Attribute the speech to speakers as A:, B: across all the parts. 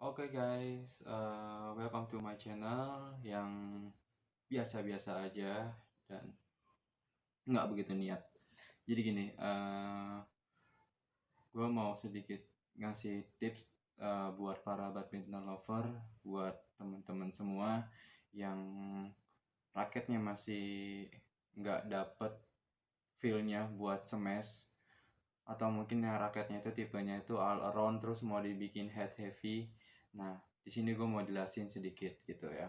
A: Oke guys, welcome to my channel yang biasa-biasa aja dan nggak begitu niat. Jadi gini, gue mau sedikit ngasih tips buat para badminton lover, buat teman-teman semua yang raketnya masih nggak dapet feel-nya buat smash, atau mungkin yang raketnya itu tipenya itu all around terus mau dibikin head heavy. Nah, di sini gue mau jelasin sedikit gitu ya.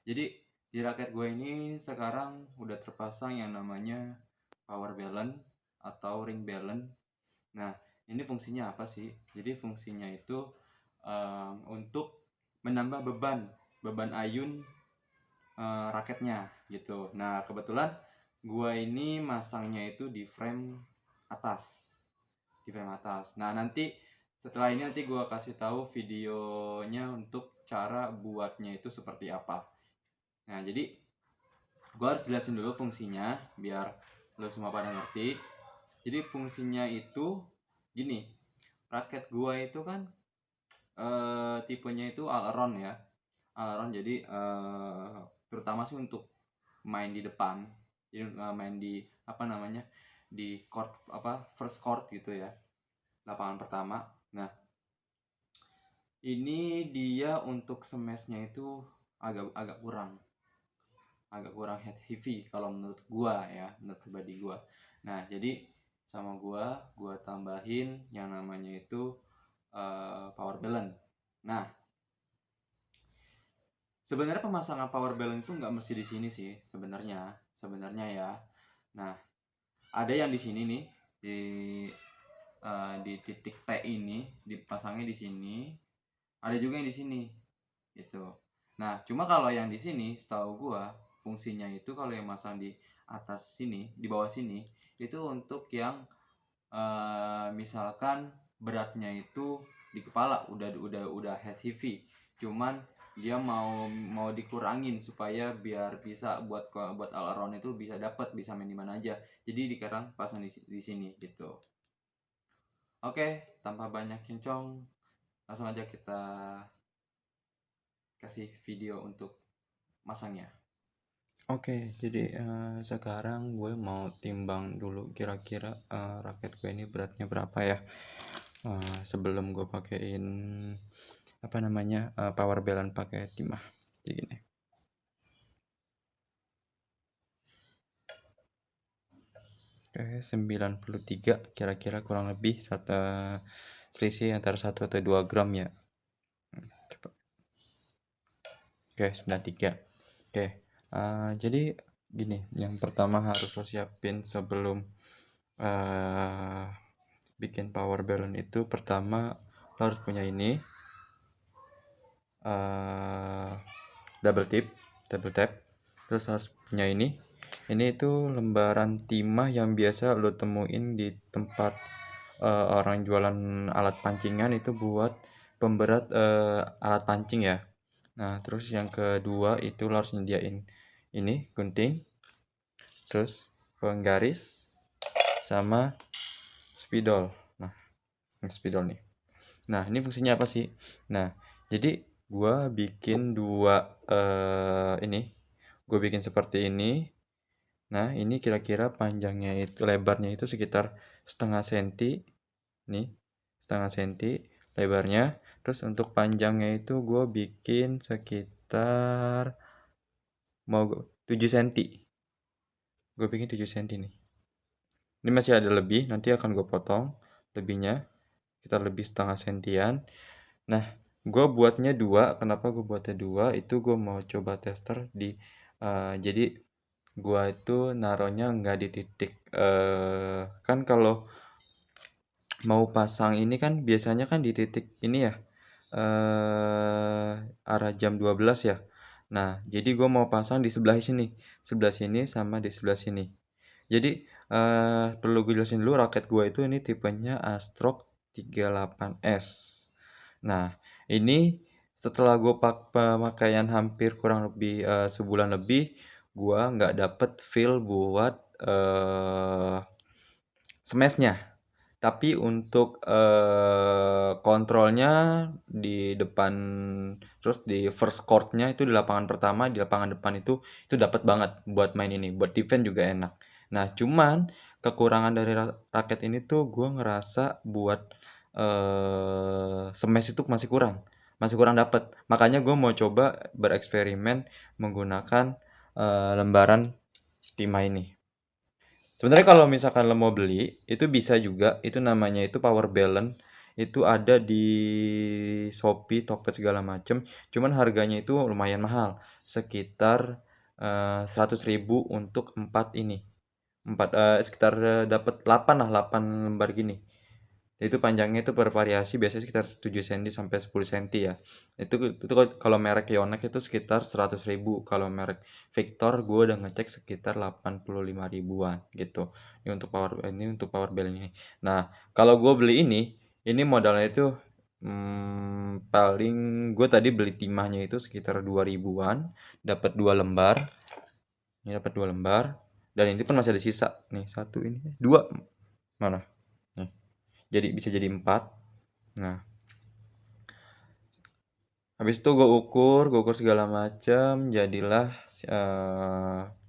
A: Jadi di raket gue ini sekarang udah terpasang yang namanya power balance atau ring balance. Nah, ini fungsinya apa sih? Jadi fungsinya itu untuk menambah beban ayun raketnya gitu. Nah, kebetulan gue ini masangnya itu di frame atas, Nah, nanti setelah ini nanti gue kasih tahu videonya untuk cara buatnya itu seperti apa. Nah, jadi gue harus jelasin dulu fungsinya biar lo semua pada ngerti. Jadi fungsinya itu gini, raket gue itu kan tipenya itu all around ya, all around. Jadi terutama sih untuk main di depan, jadi main di apa namanya, di court apa first court gitu ya, lapangan pertama. Nah, ini dia untuk smashnya itu agak kurang head heavy kalau menurut gua ya, menurut pribadi gua. Nah, jadi sama gua tambahin yang namanya itu power balance. Nah, sebenarnya pemasangan power balance itu nggak mesti di sini sih sebenarnya ya. Nah, ada yang di sini nih, di titik T ini dipasangnya di sini, ada juga yang di sini gitu. Nah, cuma kalau yang di sini setahu gua fungsinya itu kalau yang masang di atas sini, di bawah sini, itu untuk yang misalkan beratnya itu di kepala udah head heavy, cuman dia mau dikurangin supaya biar bisa buat all around itu bisa main di mana aja. Jadi dikarang pasang di sini gitu. Oke, tanpa banyak cincong, langsung aja kita kasih video untuk masangnya. Oke, jadi sekarang gue mau timbang dulu kira-kira raket gue ini beratnya berapa ya. Sebelum gue pakein apa namanya power balance pakai timah. Jadi gini. Oke, 93 kira-kira, kurang lebih selisih antara 1 atau 2 gram ya. Coba. Oke, 93. Oke, jadi gini, yang pertama harus lo siapin sebelum bikin power balance itu, pertama lo harus punya ini double tap, terus harus punya ini itu lembaran timah yang biasa lo temuin di tempat orang jualan alat pancingan itu buat pemberat alat pancing ya. Nah, terus yang kedua itu lo harus nyediain ini gunting, terus penggaris, sama spidol. Nah, ini spidol nih. Nah, ini fungsinya apa sih? Nah, jadi gua bikin dua ini. Gue bikin seperti ini. Nah, ini kira-kira panjangnya itu, lebarnya itu sekitar setengah senti. Nih, setengah senti lebarnya. Terus untuk panjangnya itu gue bikin sekitar 7 senti. Gue bikin 7 senti nih. Ini masih ada lebih, nanti akan gue potong lebihnya. Sekitar lebih setengah sentian. Nah, gue buatnya dua. Kenapa gue buatnya dua? Itu gue mau coba tester di jadi gue itu naruhnya nggak di titik kan kalau mau pasang ini kan biasanya kan di titik ini ya, arah jam 12 ya. Nah, jadi gue mau pasang di sebelah sini sama di sebelah sini. Jadi perlu gue jelasin dulu, raket gue itu ini tipenya Astrock 38S. Nah, ini setelah gue pemakaian hampir kurang lebih sebulan lebih, gue nggak dapet feel buat smashnya. Tapi untuk kontrolnya di depan, terus di first court-nya itu di lapangan pertama, di lapangan depan itu dapat banget buat main ini, buat defense juga enak. Nah, cuman kekurangan dari raket ini tuh gue ngerasa buat smash itu masih kurang dapet. Makanya gue mau coba bereksperimen menggunakan lembaran timah ini. Sebenarnya kalau misalkan lo mau beli, itu bisa juga, itu namanya itu power balance, itu ada di Shopee, Tokped segala macem, cuman harganya itu lumayan mahal, sekitar 100.000 untuk 4 ini, 4 sekitar dapat 8 lah, 8 lembar gini. Itu panjangnya itu bervariasi, biasanya sekitar 7 cm sampai 10 cm ya. Itu kalau merek Yonex itu sekitar 100.000. Kalau merek Victor gue udah ngecek sekitar 85 ribuan gitu. Ini untuk power bell ini. Nah, kalau gue beli ini modalnya itu paling gue tadi beli timahnya itu sekitar 2 ribuan, dapat 2 lembar. Ini dapat 2 lembar dan ini pun masih ada sisa. Nih, satu ini, dua. Mana? Nih. Jadi bisa jadi 4. Nah, habis itu gue ukur segala macam, jadilah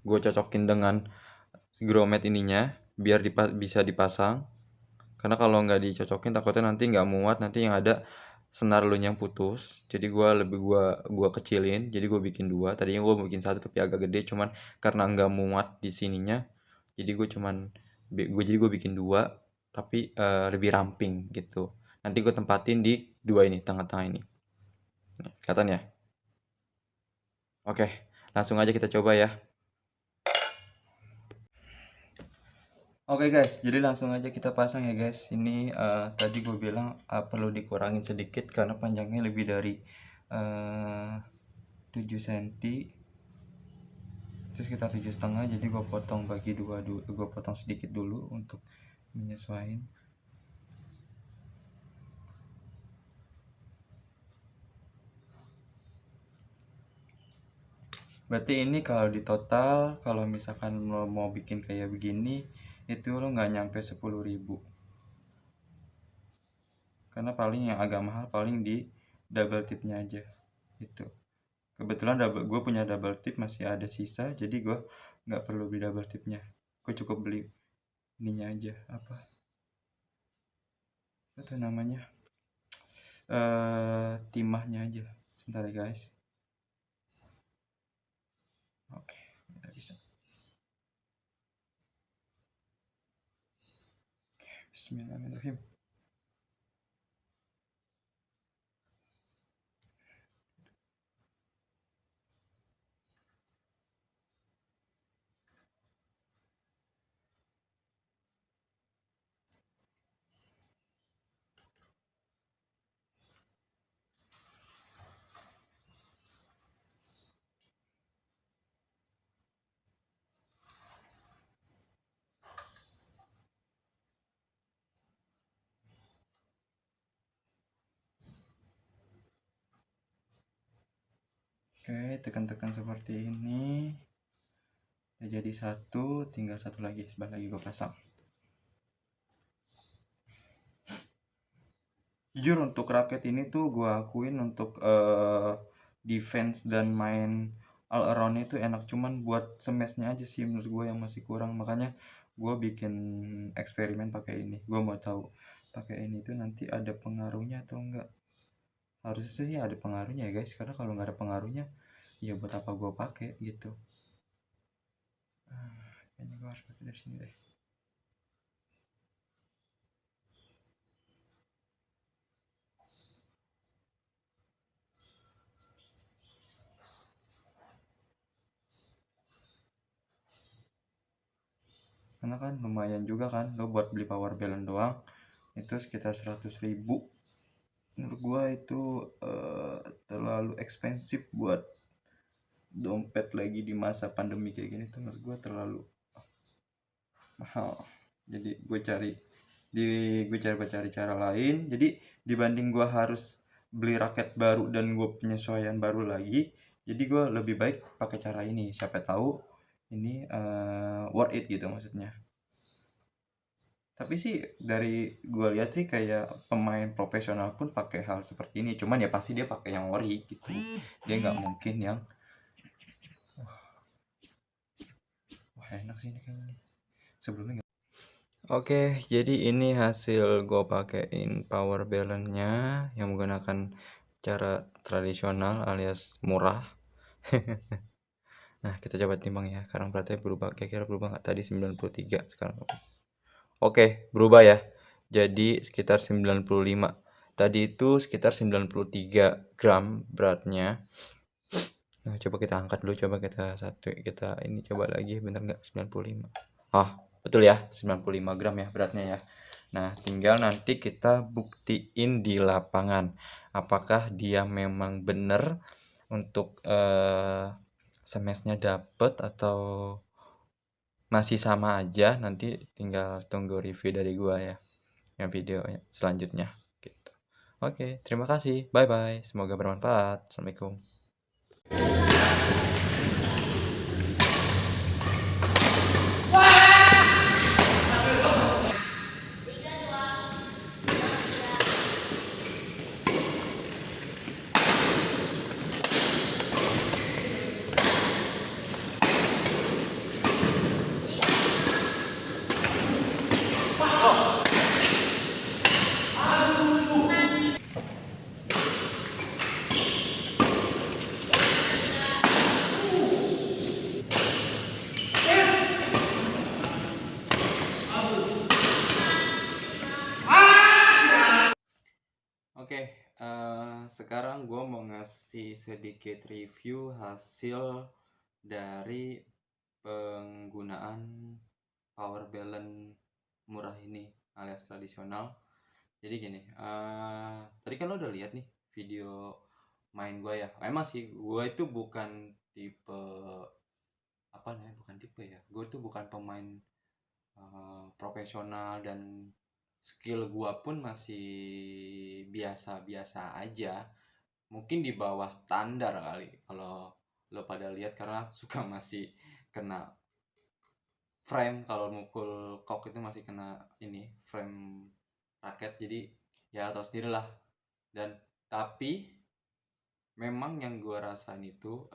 A: gue cocokin dengan grommet ininya biar bisa dipasang. Karena kalau nggak dicocokin takutnya nanti nggak muat, nanti yang ada senar lu yang putus. Jadi gue kecilin, jadi gue bikin dua. Tadinya gue bikin satu tapi agak gede, cuman karena nggak muat di sininya, jadi gue bikin dua tapi lebih ramping gitu. Nanti gue tempatin di dua ini, tengah-tengah ini. Nih, kelihatan ya? Oke, langsung aja kita coba ya. Oke guys, jadi langsung aja kita pasang ya guys. Ini tadi gue bilang perlu dikurangin sedikit karena panjangnya lebih dari 7 cm. Itu sekitar 7,5, jadi gue potong bagi dua, gue potong sedikit dulu untuk menyesuaikan. Berarti ini kalau di total, kalau misalkan lo mau bikin kayak begini, itu lo nggak nyampe 10.000. Karena paling yang agak mahal paling di double tipnya aja gitu. Kebetulan gue punya double tip masih ada sisa, jadi gue nggak perlu beli double tipnya. Gue cukup beli ininya aja, apa itu namanya, timahnya aja. Sebentar ya guys. Oke, udah bisa. Oke, bismillahirrahmanirrahim. Oke, tekan-tekan seperti ini. Udah jadi satu, tinggal satu lagi, sebelah lagi gue pasang. Jujur untuk raket ini tuh gue akuin untuk defense dan main all around itu enak, cuman buat smashnya aja sih menurut gue yang masih kurang. Makanya gue bikin eksperimen pakai ini. Gue mau tahu pakai ini tuh nanti ada pengaruhnya atau enggak. Harusnya sih ada pengaruhnya ya guys, karena kalau nggak ada pengaruhnya ya buat apa gue pakai gitu. Kayaknya gue harus pakai dari sini deh. Karena kan lumayan juga kan lo buat beli power balance doang itu sekitar 100.000. Menurut gua itu terlalu ekspensif buat dompet, lagi di masa pandemi kayak gini tuh menurut gua terlalu mahal. Jadi gue cari cara lain. Jadi dibanding gua harus beli raket baru dan gue penyesuaian baru lagi, jadi gua lebih baik pakai cara ini. Siapa tahu ini worth it gitu maksudnya. Tapi sih dari gue lihat sih kayak pemain profesional pun pakai hal seperti ini. Cuman ya pasti dia pakai yang ori gitu. Dia nggak mungkin yang wah enak sih ini kayaknya nih. Sebelumnya nggak. Oke, jadi ini hasil gue pakein power balance-nya yang menggunakan cara tradisional alias murah. Nah, kita coba timbang ya. Sekarang beratnya berubah. Kira-kira berubah nggak? Tadi 93, sekarang. Oke, berubah ya. Jadi sekitar 95. Tadi itu sekitar 93 gram beratnya. Nah, coba kita angkat dulu, coba kita ini coba lagi, bener nggak 95? Ah, betul ya, 95 gram ya beratnya ya. Nah, tinggal nanti kita buktiin di lapangan apakah dia memang bener untuk smashnya dapet atau masih sama aja. Nanti tinggal tunggu review dari gua ya, yang video selanjutnya gitu. Oke, terima kasih. Bye bye. Semoga bermanfaat. Assalamualaikum. Oke, sekarang gue mau ngasih sedikit review hasil dari penggunaan power balance murah ini alias tradisional. Jadi gini, tadi kan lo udah lihat nih video main gue ya. Emang sih gue itu bukan tipe apa namanya, bukan tipe ya. Gue tuh bukan pemain profesional, dan skill gua pun masih biasa-biasa aja, mungkin di bawah standar kali kalau lo pada lihat, karena suka masih kena frame. Kalau mukul kok itu masih kena ini frame raket, jadi ya tau sendiri lah. Dan tapi memang yang gua rasain itu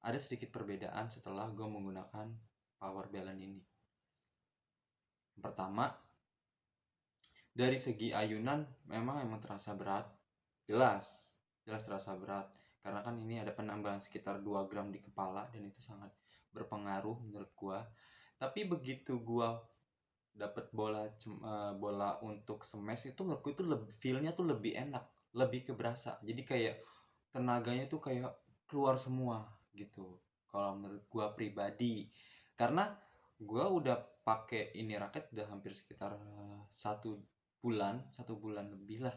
A: ada sedikit perbedaan setelah gua menggunakan power balance ini. Pertama, dari segi ayunan memang terasa berat, jelas terasa berat, karena kan ini ada penambahan sekitar 2 gram di kepala, dan itu sangat berpengaruh menurut gua. Tapi begitu gua dapet bola untuk smash itu, menurut gua itu feelnya tuh lebih enak, lebih keberasa, jadi kayak tenaganya tuh kayak keluar semua gitu kalau menurut gua pribadi. Karena gua udah pakai ini raket udah hampir sekitar 1 bulan lebih lah.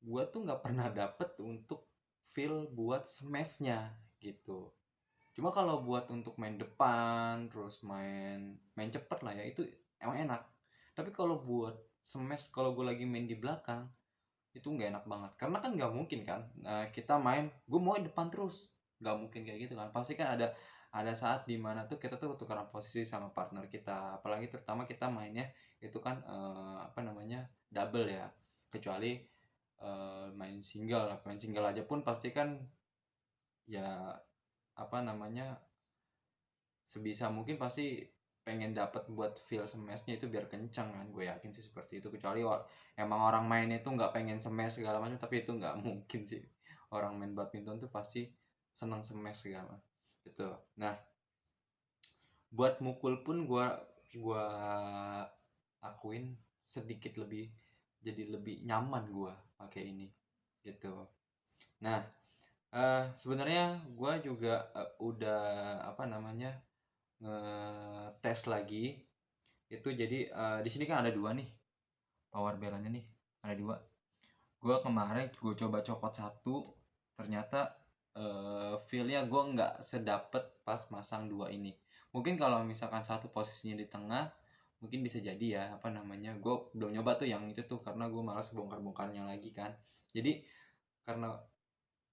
A: Gua tuh nggak pernah dapet untuk feel buat smashnya gitu. Cuma kalau buat untuk main depan terus main cepet lah ya, itu emang enak. Tapi kalau buat smash, kalau gue lagi main di belakang, itu nggak enak banget, karena kan nggak mungkin kan kita main gue mau depan terus, nggak mungkin kayak gitu kan. Pasti kan ada saat dimana tuh kita tuh tukeran posisi sama partner kita, apalagi terutama kita mainnya itu kan apa namanya, double ya. Kecuali main single aja pun pasti kan ya apa namanya, sebisa mungkin pasti pengen dapat buat feel smashnya itu biar kencang kan, gue yakin sih seperti itu. Kecuali emang orang mainnya itu nggak pengen smash segala macam, tapi itu nggak mungkin sih. Orang main badminton tuh pasti senang smash segala gitu. Nah, buat mukul pun gua akuin sedikit lebih, jadi lebih nyaman gua pakai ini gitu. Nah, sebenarnya gua juga udah apa namanya, ngetes lagi itu. Jadi di sini kan ada dua nih power balance nih, ada dua. Gue kemarin gue coba copot satu, ternyata feelnya gue nggak sedapet pas masang dua ini. Mungkin kalau misalkan satu posisinya di tengah mungkin bisa jadi ya, apa namanya, gue belum nyoba tuh yang itu tuh karena gue malas bongkar-bongkarnya lagi kan. Jadi karena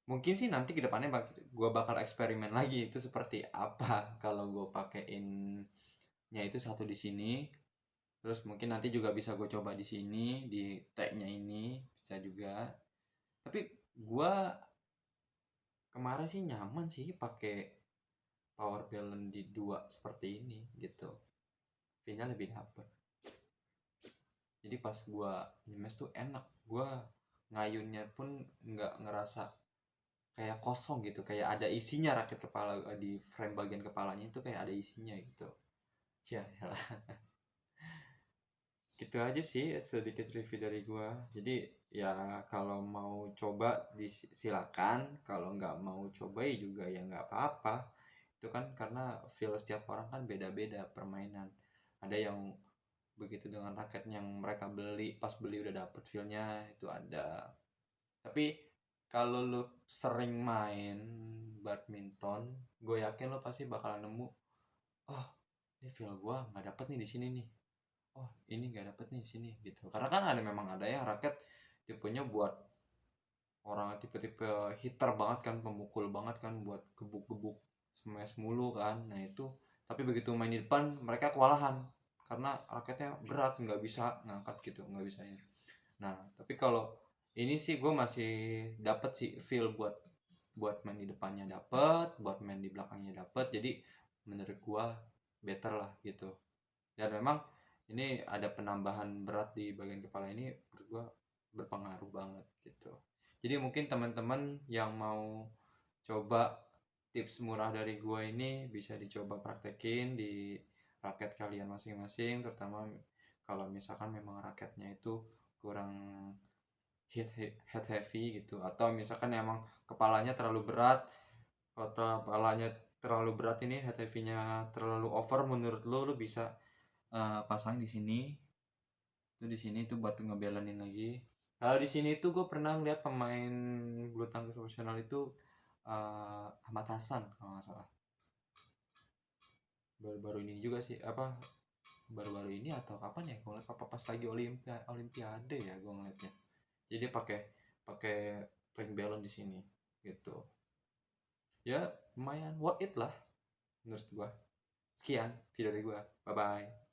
A: mungkin sih nanti kedepannya gue bakal eksperimen lagi itu seperti apa kalau gue pakein nya itu satu di sini, terus mungkin nanti juga bisa gue coba di sini di tag-nya ini bisa juga. Tapi gue kemarin sih nyaman sih pakai power balance di dua seperti ini gitu, feel-nya lebih dapet. Jadi pas gue nyemes tuh enak, gue ngayunnya pun nggak ngerasa kayak kosong gitu, kayak ada isinya rakit kepala di frame bagian kepalanya itu kayak ada isinya gitu. Ya, yalah. Gitu aja sih sedikit review dari gua. Jadi ya kalau mau coba silakan, kalau nggak mau coba ya juga ya nggak apa-apa. Itu kan karena feel setiap orang kan beda-beda permainan. Ada yang begitu dengan raket yang mereka beli, pas beli udah dapet feelnya itu ada. Tapi kalau lu sering main badminton, gue yakin lu pasti bakalan nemu, oh ini feel gua nggak dapet nih di sini nih, oh ini nggak dapet nih di sini gitu. Karena kan ada, memang ada yang raket tipenya buat orang tipe-tipe hitter banget kan, pemukul banget kan, buat gebuk-gebuk smash mulu kan. Nah itu, tapi begitu main di depan mereka kewalahan karena raketnya berat, nggak bisa ngangkat gitu, nggak bisa ini. Nah tapi kalau ini sih gue masih dapet sih feel buat buat main di depannya dapet, buat main di belakangnya dapet. Jadi menurut gue better lah gitu. Dan memang ini ada penambahan berat di bagian kepala ini menurut gua berpengaruh banget gitu. Jadi mungkin teman-teman yang mau coba tips murah dari gua ini bisa dicoba praktekin di raket kalian masing-masing, terutama kalau misalkan memang raketnya itu kurang head heavy gitu, atau misalkan emang kepalanya terlalu berat. Kalau kepalanya terlalu berat ini, head heavy-nya terlalu over menurut lo bisa pasang di sini. Itu di sini tuh buat ngebalanin lagi. Kalau di sini tuh gue pernah lihat pemain bulu tangkis profesional itu Ahmad Hasan kalau nggak salah. Baru-baru ini juga sih, apa baru-baru ini atau kapan ya? Gue ngeliat apa pas lagi Olimpiade ya gue ngeliatnya. Jadi pakai pakai ring balance di sini gitu. Ya lumayan worth it lah menurut gue. Sekian video dari gue. Bye bye.